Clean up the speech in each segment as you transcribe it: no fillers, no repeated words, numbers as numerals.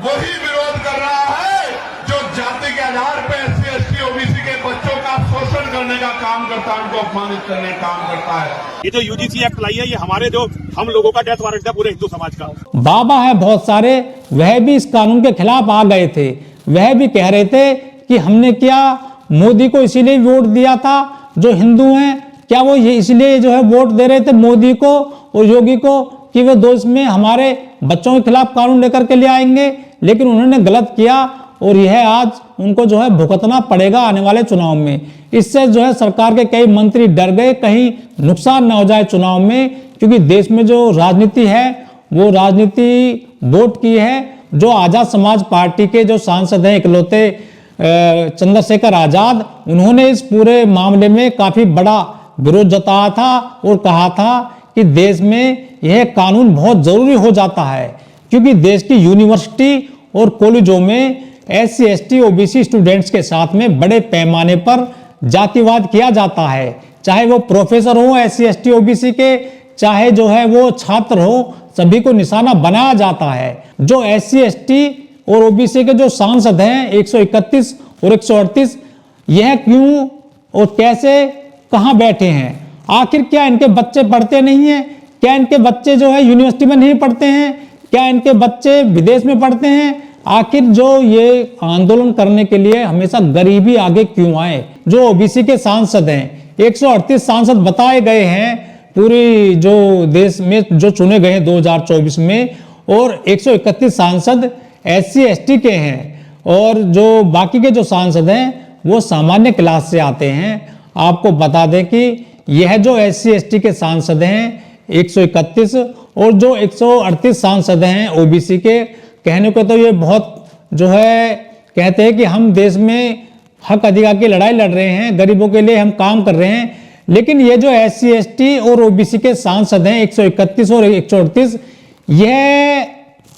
वही विरोध कर रहा है जो जाति के आधार पर एससी एसटी ओबीसी के बच्चों का शोषण करने का काम करता है, उनको अपमानित करने का काम करता है। ये जो यूजीसी एक्ट लाई है, ये हमारे जो हम लोगों का डेथ वारंट है पूरे हिंदू समाज का। बाबा है बहुत सारे, वह भी इस कानून के खिलाफ आ गए थे। वह भी कह रहे थे कि हमने क्या मोदी को इसीलिए वोट दिया था, जो हिंदू हैं क्या वो ये इसलिए जो है वोट दे रहे थे मोदी को और योगी को कि वे देश में हमारे बच्चों के खिलाफ कानून लेकर के ले आएंगे। लेकिन उन्होंने गलत किया और यह आज उनको जो है भुगतना पड़ेगा आने वाले चुनाव में। इससे जो है सरकार के कई मंत्री डर गए कहीं नुकसान ना हो जाए चुनाव में, क्योंकि देश में जो राजनीति है वो राजनीति वोट की है। जो आजाद समाज पार्टी के जो सांसद हैं इकलौते चंद्रशेखर आजाद, उन्होंने इस पूरे मामले में काफी बड़ा विरोध जताया था और कहा था कि देश में यह कानून बहुत जरूरी हो जाता है, क्योंकि देश की यूनिवर्सिटी और कॉलेजों में एससी एसटी ओबीसी स्टूडेंट्स के साथ में बड़े पैमाने पर जातिवाद किया जाता है। चाहे वो प्रोफेसर हो एससी एसटी ओबीसी के, चाहे जो है वो छात्र हो, सभी को निशाना बनाया जाता है। जो एससी एसटी और ओबीसी के जो सांसद हैं 131 और 138, यह क्यों और कैसे कहां बैठे हैं? आखिर क्या इनके बच्चे पढ़ते नहीं हैं? क्या इनके बच्चे जो है यूनिवर्सिटी में नहीं पढ़ते हैं? क्या इनके बच्चे विदेश में पढ़ते हैं? आखिर जो ये आंदोलन करने के लिए हमेशा गरीबी आगे क्यों आए? जो ओबीसी के सांसद हैं 138 सांसद बताए गए हैं पूरी जो देश में जो चुने गए हैं 2024 में, और 131 सांसद एससी एसटी के हैं और जो बाकी के जो सांसद हैं वो सामान्य क्लास से आते हैं। आपको बता दें कि यह जो एससी एसटी के सांसद हैं 131 और जो 138 सांसद हैं ओबीसी के, कहने को तो ये बहुत जो है कहते हैं कि हम देश में हक अधिकार की लड़ाई लड़ रहे हैं, गरीबों के लिए हम काम कर रहे हैं। लेकिन ये जो एससी एसटी और ओबीसी के सांसद हैं 131 और 138, यह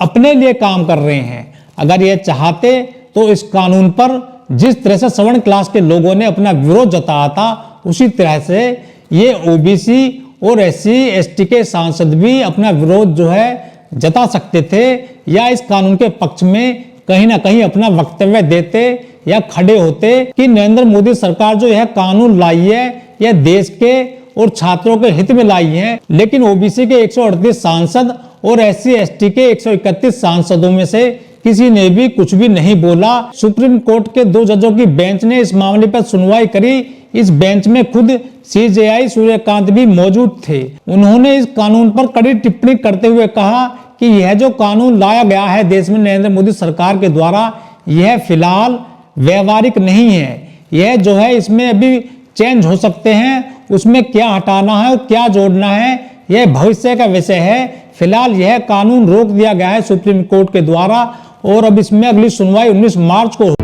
अपने लिए काम कर रहे हैं। अगर ये चाहते तो इस कानून पर जिस तरह से सवर्ण क्लास के लोगों ने अपना विरोध जताया था, उसी तरह से ये ओबीसी और एससी एसटी के सांसद भी अपना विरोध जो है जता सकते थे, या इस कानून के पक्ष में कहीं ना कहीं अपना वक्तव्य देते या खड़े होते कि नरेंद्र मोदी सरकार जो यह कानून लाई है यह देश के और छात्रों के हित में लाई है। लेकिन ओबीसी के 138 सांसद और एससी एसटी के 131 सांसदों में से किसी ने भी कुछ भी नहीं बोला। सुप्रीम कोर्ट के 2 जजों की बेंच ने इस मामले पर सुनवाई करी। इस बेंच में खुद सीजेआई सूर्यकांत भी मौजूद थे। उन्होंने इस कानून पर कड़ी टिप्पणी करते हुए कहा कि यह जो कानून लाया गया है देश में नरेंद्र मोदी सरकार के द्वारा, यह फिलहाल व्यवहारिक नहीं है। यह जो है इसमें अभी चेंज हो सकते हैं, उसमें क्या हटाना है और क्या जोड़ना है यह भविष्य का विषय है। फिलहाल यह कानून रोक दिया गया है सुप्रीम कोर्ट के द्वारा और अब इसमें अगली सुनवाई 19 मार्च को।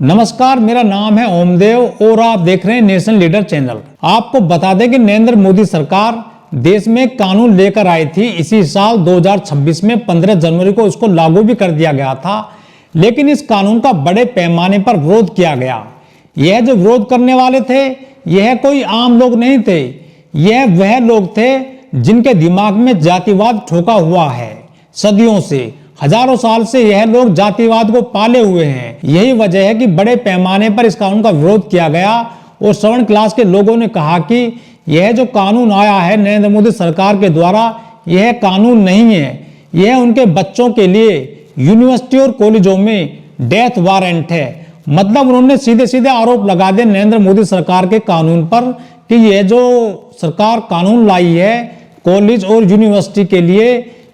नमस्कार, मेरा नाम है ओमदेव और आप देख रहे हैं नेशनल लीडर चैनल। आपको बता दें कि नरेंद्र मोदी सरकार देश में कानून लेकर आई थी इसी साल 2026 में 15 जनवरी को इसको लागू भी कर दिया गया था। लेकिन इस कानून का बड़े पैमाने पर विरोध किया गया। यह जो विरोध करने वाले थे यह कोई आम लोग नहीं थे, यह वह लोग थे जिनके दिमाग में जातिवाद ठोका हुआ है। सदियों से, हजारों साल से यह लोग जातिवाद को पाले हुए हैं। यही वजह है कि बड़े पैमाने पर इस कानून का विरोध किया गया और सवर्ण क्लास के लोगों ने कहा कि यह जो कानून आया है नरेंद्र मोदी सरकार के द्वारा, यह कानून नहीं है, यह उनके बच्चों के लिए यूनिवर्सिटी और कॉलेजों में डेथ वारंट है। मतलब उन्होंने सीधे सीधे आरोप लगा दिए नरेंद्र मोदी सरकार के कानून पर कि यह जो सरकार कानून लाई है कॉलेज और यूनिवर्सिटी के लिए,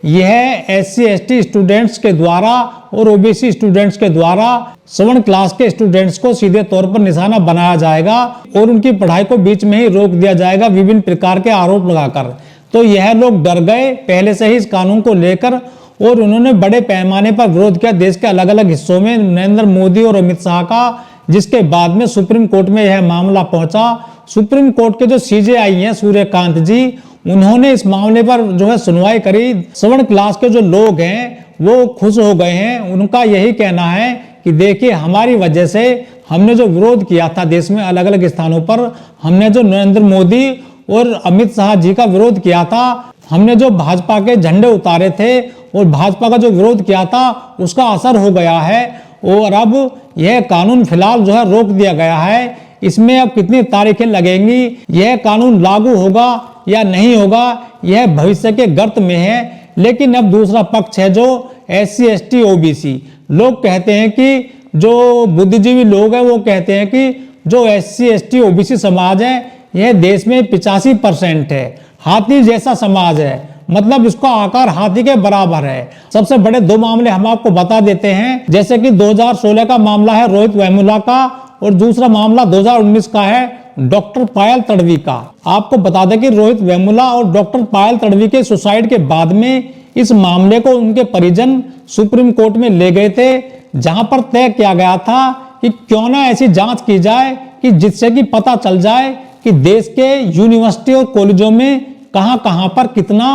यह एससी एसटी स्टूडेंट्स के द्वारा और ओबीसी स्टूडेंट्स के द्वारा सवर्ण क्लास के स्टूडेंट्स को सीधे तौर पर निशाना बनाया जाएगा और उनकी पढ़ाई को बीच में ही रोक दिया जाएगा विभिन्न प्रकार के आरोप लगाकर। तो यह लोग डर गए पहले से ही इस कानून को लेकर और उन्होंने बड़े पैमाने पर विरोध किया देश के अलग अलग हिस्सों में नरेंद्र मोदी और अमित शाह का, जिसके बाद में सुप्रीम कोर्ट में यह मामला पहुंचा। सुप्रीम कोर्ट के जो सीजेआई हैं सूर्यकांत जी, उन्होंने इस मामले पर जो है सुनवाई करी। सवर्ण क्लास के जो लोग हैं वो खुश हो गए हैं। उनका यही कहना है कि देखिए हमारी वजह से हमने जो विरोध किया था देश में अलग अलग स्थानों पर, हमने जो नरेंद्र मोदी और अमित शाह जी का विरोध किया था। हमने जो भाजपा के झंडे उतारे थे और भाजपा का जो विरोध किया था उसका असर हो गया है और अब यह कानून फिलहाल जो है रोक दिया गया है। इसमें अब कितनी तारीखें लगेंगी, यह कानून लागू होगा या नहीं होगा, यह भविष्य के गर्त में है। लेकिन अब दूसरा पक्ष है जो SC ST OBC लोग कहते हैं कि जो बुद्धिजीवी लोग हैं वो कहते हैं कि जो SC ST OBC समाज है यह देश में 85% है, हाथी जैसा समाज है, मतलब इसका आकार हाथी के बराबर है। सबसे बड़े दो मामले हम आपको बता देते हैं, जैसे कि 2016 का मामला है रोहित वेमुला का और दूसरा मामला 2019 का है डॉक्टर पायल तड़वी का। आपको बता दें कि रोहित वेमुला और डॉक्टर पायल तड़वी के सुसाइड के बाद में इस मामले को उनके परिजन सुप्रीम कोर्ट में ले गए थे, जहां पर तय किया गया था कि क्यों ना ऐसी जांच की जाए कि जिससे कि पता चल जाए कि देश के यूनिवर्सिटी और कॉलेजों में कहां पर कितना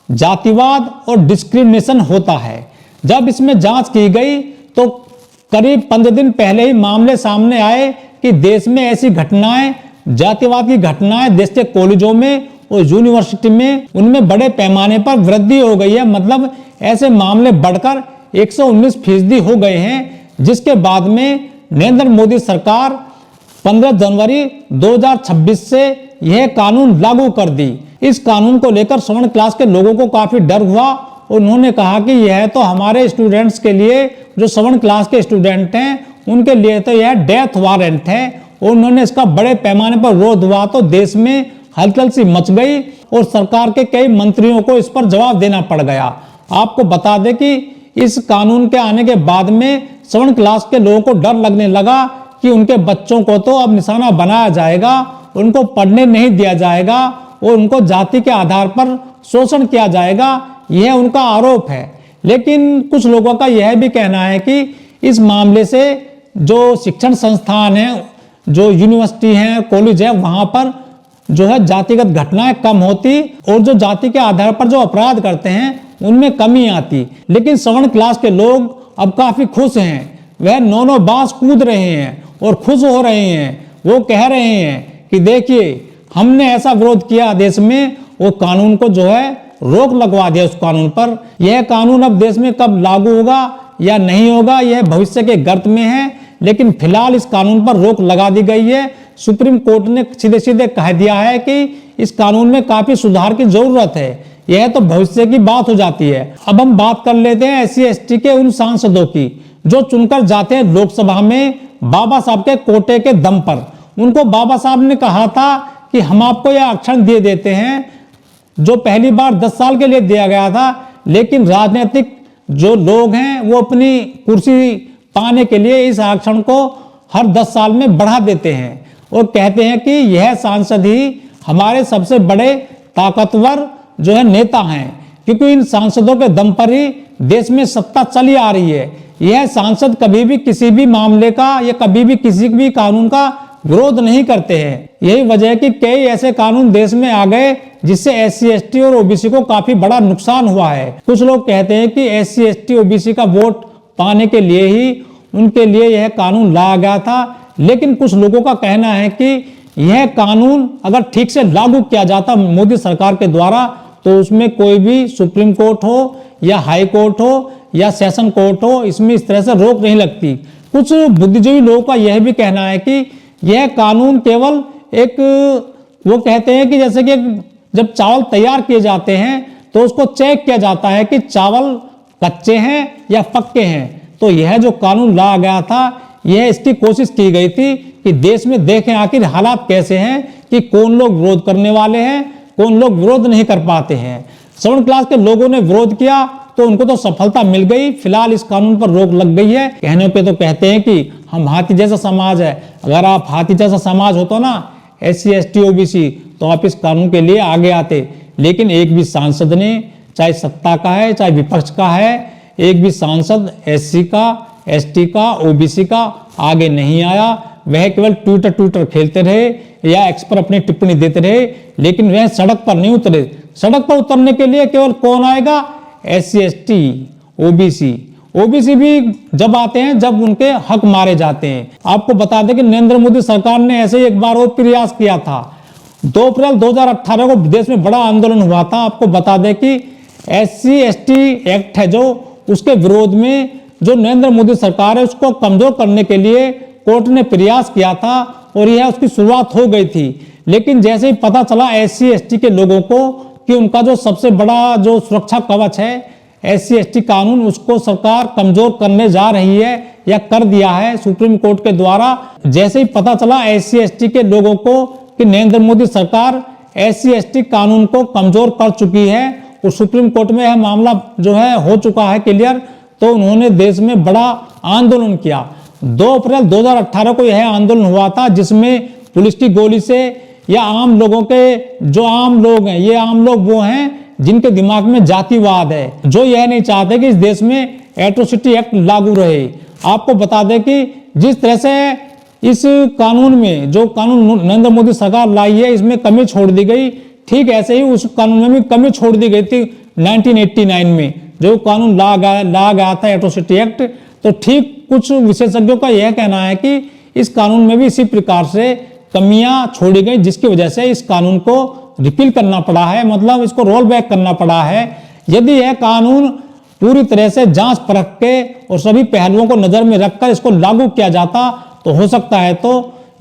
जातिवाद और डिस्क्रिमिनेशन होता है। जब इसमें जांच की गई तो करीब 15 दिन पहले ही मामले सामने आए कि देश में ऐसी घटनाएं, जातिवाद की घटनाएं देश के कॉलेजों में और यूनिवर्सिटी में उनमें बड़े पैमाने पर वृद्धि हो गई है। मतलब ऐसे मामले बढ़कर 119% हो गए हैं, जिसके बाद में नरेंद्र मोदी सरकार 15 जनवरी 2026 से यह कानून लागू कर दी। इस कानून को लेकर सवर्ण क्लास के लोगों को काफी डर हुआ और उन्होंने कहा कि यह तो हमारे स्टूडेंट्स के लिए, जो सवर्ण क्लास के स्टूडेंट हैं उनके लिए तो यह डेथ वारंट है। और उन्होंने इसका बड़े पैमाने पर विरोध हुआ तो देश में हलचल सी मच गई और सरकार के कई मंत्रियों को इस पर जवाब देना पड़ गया। आपको बता दें कि इस कानून के आने के बाद में सवर्ण क्लास के लोगों को डर लगने लगा कि उनके बच्चों को तो अब निशाना बनाया जाएगा, उनको पढ़ने नहीं दिया जाएगा और उनको जाति के आधार पर शोषण किया जाएगा, यह उनका आरोप है। लेकिन कुछ लोगों का यह भी कहना है कि इस मामले से जो शिक्षण संस्थान है, जो यूनिवर्सिटी है, कॉलेज है, वहां पर जो है जातिगत घटनाएं कम होती और जो जाति के आधार पर जो अपराध करते हैं उनमें कमी आती। लेकिन सवर्ण क्लास के लोग अब काफी खुश हैं, वह नौ बांस कूद रहे हैं और खुश हो रहे हैं। वो कह रहे हैं कि देखिए हमने ऐसा विरोध किया देश में, वो कानून को जो है रोक लगवा दिया उस कानून पर। यह कानून अब देश में कब लागू होगा या नहीं होगा यह भविष्य के गर्त में है, लेकिन फिलहाल इस कानून पर रोक लगा दी गई है। सुप्रीम कोर्ट ने सीधे सीधे कह दिया है कि इस कानून में काफी सुधार की जरूरत है। यह तो भविष्य की बात हो जाती है। अब हम बात कर लेते हैं SC ST के उन सांसदों की जो चुनकर जाते हैं लोकसभा में बाबा साहब के कोटे के दम पर। उनको बाबा साहब ने कहा था कि हम आपको यह आरक्षण दे देते हैं जो पहली बार 10 साल के लिए दिया गया था, लेकिन राजनीतिक जो लोग हैं वो अपनी कुर्सी पाने के लिए इस आरक्षण को हर 10 साल में बढ़ा देते हैं और कहते हैं कि यह सांसद ही हमारे सबसे बड़े ताकतवर जो है नेता हैं, क्योंकि इन सांसदों के दम पर ही देश में सत्ता चली आ रही है। यह सांसद कभी भी किसी भी मामले का या कभी भी किसी भी कानून का विरोध नहीं करते हैं। यही वजह है कि कई ऐसे कानून देश में आ गए जिससे SC ST और OBC को काफी बड़ा नुकसान हुआ है। कुछ लोग कहते हैं कि SC ST OBC का वोट पाने के लिए ही उनके लिए यह कानून लाया गया था, लेकिन कुछ लोगों का कहना है कि यह कानून अगर ठीक से लागू किया जाता मोदी सरकार के द्वारा तो उसमें कोई भी सुप्रीम कोर्ट हो या हाई कोर्ट हो या सेशन कोर्ट हो, इसमें इस तरह से रोक नहीं लगती। कुछ बुद्धिजीवी लोगों का यह भी कहना है कि यह कानून केवल एक, वो कहते हैं कि जैसे कि जब चावल तैयार किए जाते हैं तो उसको चेक किया जाता है कि चावल कच्चे हैं या पक्के हैं। तो यह जो कानून लाया गया था यह इसकी कोशिश की गई थी कि देश में देखें आखिर हालात कैसे हैं, कि कौन लोग विरोध करने वाले हैं, कौन लोग विरोध नहीं कर पाते हैं। सवर्ण क्लास के लोगों ने विरोध किया तो उनको तो सफलता मिल गई, फिलहाल इस कानून पर रोक लग गई है। कहने पे तो कहते हैं कि हम हाथी जैसा समाज है, अगर आप हाथी जैसा समाज होता ना SC ST OBC तो आप इस कानून के लिए आगे आते, लेकिन एक भी सांसद ने, चाहे सत्ता का है चाहे विपक्ष का है, एक भी सांसद SC का, ST का, OBC का आगे नहीं आया। वह केवल ट्विटर खेलते रहे या एक्स पर अपनी टिप्पणी देते रहे, लेकिन वह सड़क पर नहीं उतरे। सड़क पर उतरने के लिए केवल कौन आएगा? SC ST OBC भी जब आते हैं जब उनके हक मारे जाते हैं। आपको बता दें कि नरेंद्र मोदी सरकार ने ऐसे ही एक बार और प्रयास किया था 2 अप्रैल 2018 को देश में बड़ा आंदोलन हुआ था। आपको बता दें कि SC/ST एक्ट है जो, उसके विरोध में जो नरेंद्र मोदी सरकार है उसको कमजोर करने के लिए कोर्ट ने प्रयास किया था और यह उसकी शुरुआत हो गई थी। लेकिन जैसे ही पता चला SC/ST के लोगों को कि उनका जो सबसे बड़ा जो सुरक्षा कवच है SC/ST कानून, उसको सरकार कमजोर करने जा रही है या कर दिया है सुप्रीम कोर्ट के द्वारा। जैसे ही पता चला SC/ST के लोगों को कि नरेंद्र मोदी सरकार SC/ST कानून को कमजोर कर चुकी है और सुप्रीम कोर्ट में यह मामला जो है हो चुका है क्लियर, तो उन्होंने देश में बड़ा आंदोलन किया। 2 अप्रैल 2018 को यह आंदोलन हुआ था जिसमें पुलिस की गोली से या आम लोगों के, जो आम लोग हैं, ये आम लोग वो हैं जिनके दिमाग में जातिवाद है, जो यह नहीं चाहते कि इस देश में एट्रोसिटी एक्ट लागू रहे। आपको बता दें कि जिस तरह से इस कानून में, जो कानून नरेंद्र मोदी सरकार लाई है, इसमें कमी छोड़ दी गई, ठीक ऐसे ही उस कानून में भी कमी छोड़ दी गई थी 1989 में जो कानून ला गया था एट्रोसिटी एक्ट। तो ठीक कुछ विशेषज्ञों का यह कहना है कि इस कानून में भी इसी प्रकार से कमियां छोड़ी गई, जिसकी वजह से इस कानून को रिपील करना पड़ा है, मतलब इसको रोल बैक करना पड़ा है। यदि यह कानून पूरी तरह से जांच परख के और सभी पहलुओं को नजर में रखकर इसको लागू किया जाता तो हो सकता है तो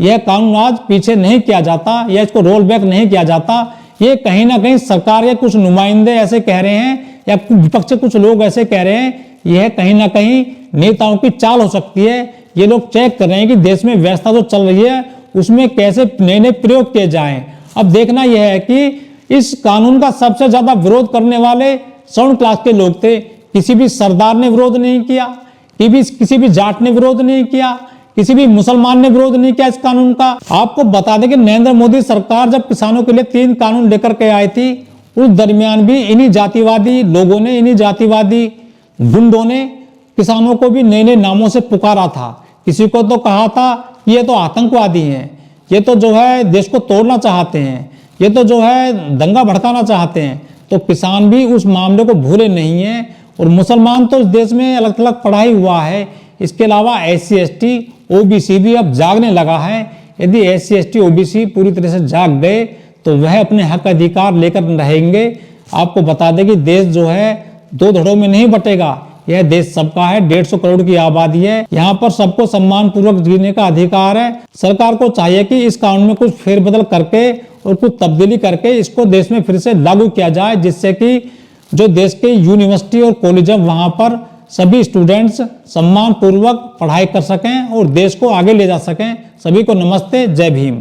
यह कानून आज पीछे नहीं किया जाता या इसको रोल बैक नहीं किया जाता। ये कहीं ना कहीं सरकार के कुछ नुमाइंदे ऐसे कह रहे हैं या विपक्ष के कुछ लोग ऐसे कह रहे हैं, यह कहीं ना कहीं नेताओं की चाल हो सकती है। ये लोग चेक कर रहे हैं कि देश में व्यवस्था जो चल रही है उसमें कैसे नए नए प्रयोग किए जाएं। अब देखना यह है कि इस कानून का सबसे ज्यादा विरोध करने वाले 7वीं क्लास के लोग थे। किसी भी सरदार ने विरोध नहीं किया, किसी भी जाट ने विरोध नहीं किया, किसी भी मुसलमान ने विरोध नहीं किया इस कानून का। आपको बता दें कि नरेंद्र मोदी सरकार जब किसानों के लिए 3 कानून लेकर के आई थी, उस दरमियान भी इन्हीं जातिवादी लोगों ने, इन्हीं जातिवादी गुंडों ने किसानों को भी नए नए नामों से पुकारा था। किसी को तो कहा था कि ये तो आतंकवादी हैं, ये तो जो है देश को तोड़ना चाहते हैं, ये तो जो है दंगा भड़काना चाहते हैं। तो किसान भी उस मामले को भूले नहीं है और मुसलमान तो इस देश में अलग थलग पड़ा ही हुआ है। इसके अलावा SC/ST OBC भी अब जागने लगा है। यदि SC/ST OBC पूरी तरह से जाग गए तो वह अपने हक अधिकार लेकर रहेंगे। आपको बता दें कि देश जो है 2 धड़ों में नहीं बटेगा, यह देश सबका है। 150 करोड़ की आबादी है, यहाँ पर सबको सम्मान पूर्वक जीने का अधिकार है। सरकार को चाहिए कि इस कानून में कुछ फेरबदल करके और कुछ तब्दीली करके इसको देश में फिर से लागू किया जाए, जिससे कि जो देश के यूनिवर्सिटी और कॉलेज है वहां पर सभी स्टूडेंट्स सम्मान पूर्वक पढ़ाई कर सकें और देश को आगे ले जा सकें। सभी को नमस्ते, जय भीम।